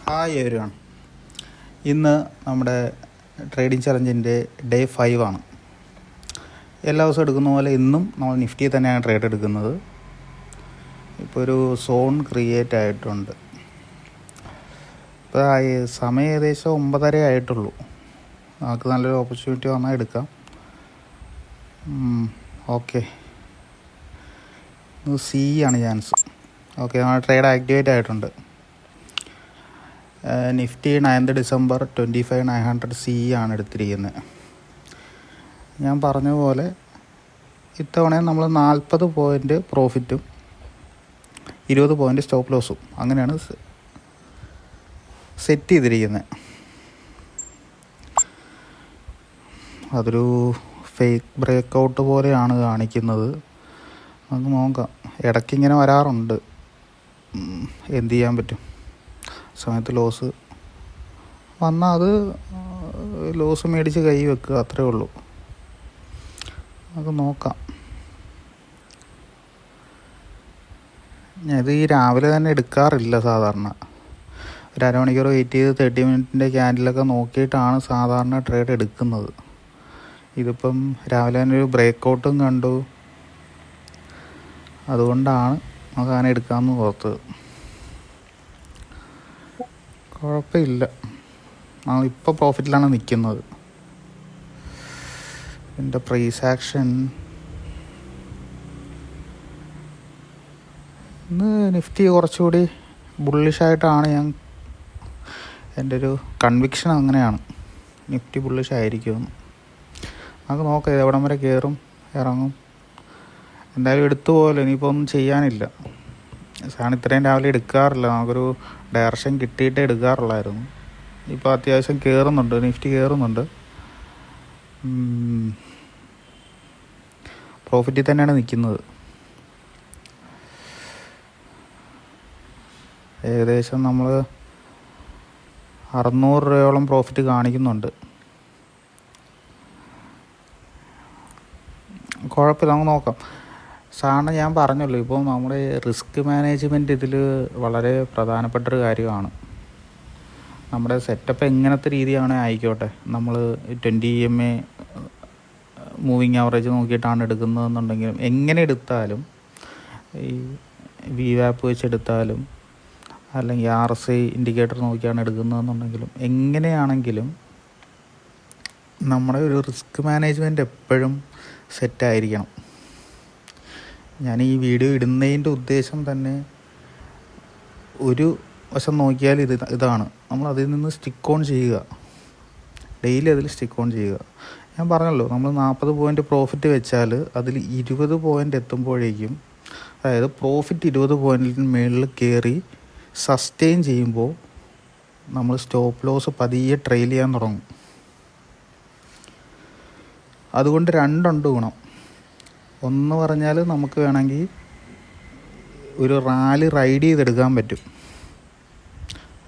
Hi everyone. ഇന്ന് നമ്മുടെ trading ചലഞ്ചിൻ്റെ day 5 ആണ്. എല്ലാ ദിവസവും എടുക്കുന്ന പോലെ ഇന്നും നമ്മൾ നിഫ്റ്റിയിൽ തന്നെയാണ് ട്രേഡ് എടുക്കുന്നത്. ഇപ്പോൾ ഒരു സോൺ ക്രിയേറ്റ് ആയിട്ടുണ്ട്. ഇപ്പോൾ സമയം ഏകദേശം 9:30 ആയിട്ടുള്ളൂ. നമുക്ക് നല്ലൊരു ഓപ്പർച്യൂണിറ്റി വന്നാൽ എടുക്കാം. ഓക്കെ, സി ആണ് ചാൻസ്. ഓക്കെ, നമ്മുടെ ട്രേഡ് ആക്ടിവേറ്റ് ആയിട്ടുണ്ട്. നിഫ്റ്റി 9th December 25,900 സി ആണ് എടുത്തിരിക്കുന്നത്. ഞാൻ പറഞ്ഞ പോലെ ഇത്തവണ നമ്മൾ 40 പോയിൻ്റ് പ്രോഫിറ്റും 20 പോയിൻ്റ് സ്റ്റോപ്പ് ലോസും അങ്ങനെയാണ് സെറ്റ് ചെയ്തിരിക്കുന്നത്. അതൊരു ഫേക്ക് ബ്രേക്കൗട്ട് പോലെയാണ് കാണിക്കുന്നത്. നമുക്ക് നോക്കാം. ഇടയ്ക്കിങ്ങനെ വരാറുണ്ട്. എന്ത് ചെയ്യാൻ പറ്റും? സമയത്ത് ലോസ് വന്നാൽ അത് ലോസ് മേടിച്ച് കൈ വെക്കുക, അത്രേ ഉള്ളൂ. നമുക്ക് നോക്കാം. ഇത് ഈ രാവിലെ തന്നെ എടുക്കാറില്ല സാധാരണ. ഒരു അരമണിക്കൂർ വെയിറ്റ് ചെയ്ത് 30 മിനിറ്റിൻ്റെ ക്യാൻഡിലൊക്കെ നോക്കിയിട്ടാണ് സാധാരണ ട്രേഡ് എടുക്കുന്നത്. ഇതിപ്പം രാവിലെ തന്നെ ഒരു ബ്രേക്കൗട്ടും കണ്ടു, അതുകൊണ്ടാണ് നമുക്ക് അങ്ങനെ എടുക്കാമെന്ന് ഓർത്തത്. കുഴപ്പമില്ല, നമ്മളിപ്പോൾ പ്രോഫിറ്റിലാണ് നിൽക്കുന്നത്. എൻ്റെ പ്രൈസ് ആക്ഷൻ ഇന്ന് നിഫ്റ്റി കുറച്ചുകൂടി ബുള്ളിഷായിട്ടാണ് എൻ്റെ ഒരു കൺവിക്ഷൻ അങ്ങനെയാണ്. നിഫ്റ്റി ബുള്ളിഷ് ആയിരിക്കുമെന്ന്. നമുക്ക് നോക്കാം എവിടം വരെ കയറും ഇറങ്ങും. എന്തായാലും എടുത്തു പോലും, ഇനിയിപ്പോൾ ഒന്നും ചെയ്യാനില്ല. സാധനം ഇത്രയും രാവിലെ എടുക്കാറില്ല. നമുക്കൊരു ഡയറക്ഷൻ കിട്ടിയിട്ടേ എടുക്കാറുള്ളായിരുന്നു. ഇപ്പോൾ അത്യാവശ്യം കയറുന്നുണ്ട്, നിഫ്റ്റി കയറുന്നുണ്ട്. പ്രോഫിറ്റിൽ തന്നെയാണ് നിൽക്കുന്നത്. ഏകദേശം നമ്മൾ 600 രൂപയോളം പ്രോഫിറ്റ് കാണിക്കുന്നുണ്ട്. കുഴപ്പമില്ല, നമുക്ക് നോക്കാം. സാധാരണ ഞാൻ പറഞ്ഞല്ലോ, ഇപ്പോൾ നമ്മുടെ റിസ്ക് മാനേജ്മെൻറ്റ് ഇതിൽ വളരെ പ്രധാനപ്പെട്ടൊരു കാര്യമാണ്. നമ്മുടെ സെറ്റപ്പ് എങ്ങനത്തെ രീതിയാണ് ആയിക്കോട്ടെ, നമ്മൾ 20 EMA മൂവിങ് ആവറേജ് നോക്കിയിട്ടാണ് എടുക്കുന്നതെന്നുണ്ടെങ്കിലും, എങ്ങനെ എടുത്താലും, ഈ VWAP വെച്ചെടുത്താലും അല്ലെങ്കിൽ RSI ഇൻഡിക്കേറ്റർ നോക്കിയാണ് എടുക്കുന്നതെന്നുണ്ടെങ്കിലും, എങ്ങനെയാണെങ്കിലും നമ്മുടെ ഒരു റിസ്ക് മാനേജ്മെൻറ്റ് എപ്പോഴും സെറ്റായിരിക്കണം. ഞാൻ ഈ വീഡിയോ ഇടുന്നതിൻ്റെ ഉദ്ദേശം തന്നെ ഒരു വശം നോക്കിയാൽ ഇതാണ്. നമ്മൾ അതിൽ നിന്ന് സ്റ്റിക്ക് ഓൺ ചെയ്യുക, ഡെയിലി അതിൽ സ്റ്റിക്ക് ഓൺ ചെയ്യുക. ഞാൻ പറഞ്ഞല്ലോ, നമ്മൾ 40 പോയിൻ്റ് പ്രോഫിറ്റ് വെച്ചാൽ അതിൽ 20 പോയിൻ്റ് എത്തുമ്പോഴേക്കും, അതായത് പ്രോഫിറ്റ് 20 പോയിൻറ്റിന് മുകളിൽ കയറി സസ്റ്റെയിൻ ചെയ്യുമ്പോൾ നമ്മൾ സ്റ്റോപ്പ് ലോസ് പതിയെ ട്രെയിൽ ചെയ്യാൻ തുടങ്ങും. അതുകൊണ്ട് രണ്ടുണ്ട് ഗുണം. ഒന്ന് പറഞ്ഞാൽ നമുക്ക് വേണമെങ്കിൽ ഒരു റാലി റൈഡ് ചെയ്തെടുക്കാൻ പറ്റും.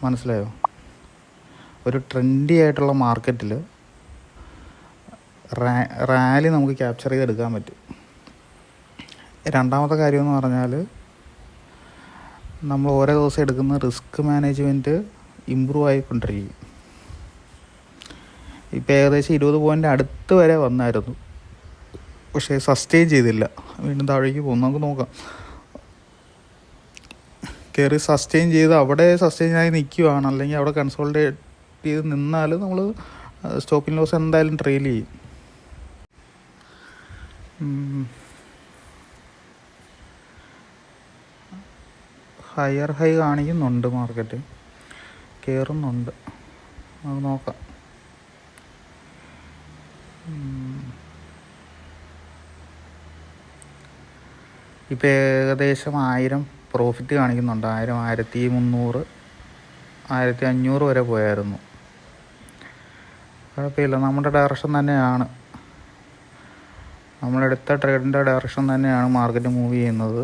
മനസ്സിലായോ? ഒരു ട്രെൻഡി ആയിട്ടുള്ള മാർക്കറ്റിൽ റാലി നമുക്ക് ക്യാപ്ചർ ചെയ്തെടുക്കാൻ പറ്റും. രണ്ടാമത്തെ കാര്യമെന്ന് പറഞ്ഞാൽ, നമ്മൾ ഓരോ ദിവസം എടുക്കുന്ന റിസ്ക് മാനേജ്മെൻറ്റ് ഇമ്പ്രൂവ് ആയിക്കൊണ്ടിരിക്കും. ഇപ്പോൾ ഏകദേശം 20 പോയിൻ്റ് അടുത്ത് വരെ വന്നായിരുന്നു, പക്ഷേ സസ്റ്റെയിൻ ചെയ്തില്ല, വീണ്ടും താഴേക്ക് പോകും. നമുക്ക് നോക്കാം. കയറി സസ്റ്റെയിൻ ചെയ്ത് അവിടെ സസ്റ്റെയിൻ ആയി നിൽക്കുകയാണ്, അല്ലെങ്കിൽ അവിടെ കൺസോൾട്ടേറ്റ് ചെയ്ത് നിന്നാൽ നമ്മൾ സ്റ്റോപ്പിംഗ് ലോസ് എന്തായാലും ട്രെയിൽ ചെയ്യും. ഹയർ ഹൈ കാണിക്കുന്നുണ്ട്, മാർക്കറ്റ് കയറുന്നുണ്ട്. നമുക്ക് നോക്കാം. ഇപ്പോൾ ഏകദേശം 1000 പ്രോഫിറ്റ് കാണിക്കുന്നുണ്ട്. 1000, 1300, 1500 വരെ പോയായിരുന്നു. കുഴപ്പമില്ല, നമ്മുടെ ഡയറക്ഷൻ തന്നെയാണ്, നമ്മളെടുത്ത ട്രേഡിൻ്റെ ഡയറക്ഷൻ തന്നെയാണ് മാർക്കറ്റ് മൂവ് ചെയ്യുന്നത്.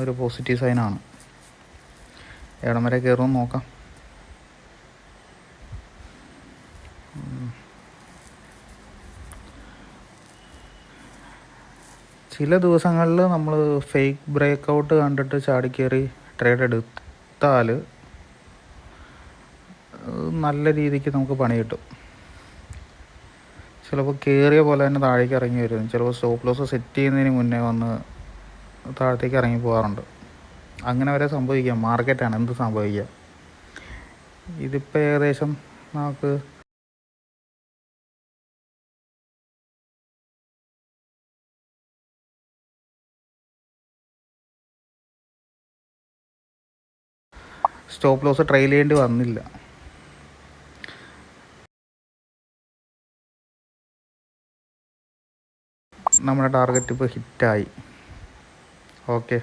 ഒരു പോസിറ്റീവ് സൈനാണ്. എവിടം വരെ കയറുമെന്ന് നോക്കാം. ചില ദിവസങ്ങളിൽ നമ്മൾ ഫേക്ക് ബ്രേക്കൗട്ട് കണ്ടിട്ട് ചാടിക്കയറി ട്രേഡ് എടുത്താൽ നല്ല രീതിക്ക് നമുക്ക് പണി കിട്ടും. ചിലപ്പോൾ കയറിയ പോലെ തന്നെ താഴേക്ക് ഇറങ്ങി വരും. ചിലപ്പോൾ സ്റ്റോപ്പ് ലോസ് സെറ്റ് ചെയ്യുന്നതിന് മുന്നേ വന്ന് താഴത്തേക്ക് ഇറങ്ങി പോകാറുണ്ട്. അങ്ങനെ വരെ സംഭവിക്കാം. മാർക്കറ്റാണ്, എന്ത് സംഭവിക്കാം. ഇതിപ്പോൾ ഏകദേശം നമുക്ക് സ്റ്റോപ്പ് ലോസ് ട്രെയിൽ ചെയ്യേണ്ടി വന്നില്ല. നമ്മുടെ ടാർഗറ്റ് ഇപ്പോൾ ഹിറ്റായി. ഓക്കെ,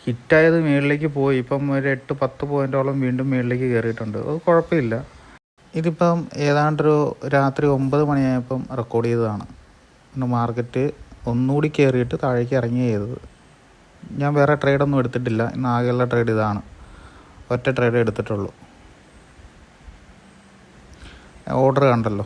ഹിറ്റായത് മുകളിലേക്ക് പോയി. ഇപ്പം ഒരു 8-10 പോയിൻറ്റോളം വീണ്ടും മുകളിലേക്ക് കയറിയിട്ടുണ്ട്. അത് കുഴപ്പമില്ല. ഇതിപ്പം ഏതാണ്ടൊരു രാത്രി 9 മണിയായപ്പം റെക്കോർഡ് ചെയ്തതാണ്. മാർക്കറ്റ് ഒന്നുകൂടി കയറിയിട്ട് താഴേക്ക് ഇറങ്ങി ചെയ്തത്. ഞാൻ വേറെ ട്രേഡൊന്നും എടുത്തിട്ടില്ല. ഇന്ന് ആകെയുള്ള ട്രേഡ് ഇതാണ്. ഒറ്റ ട്രേഡ് എടുത്തിട്ടുള്ളൂ. ഓർഡർ കണ്ടല്ലോ.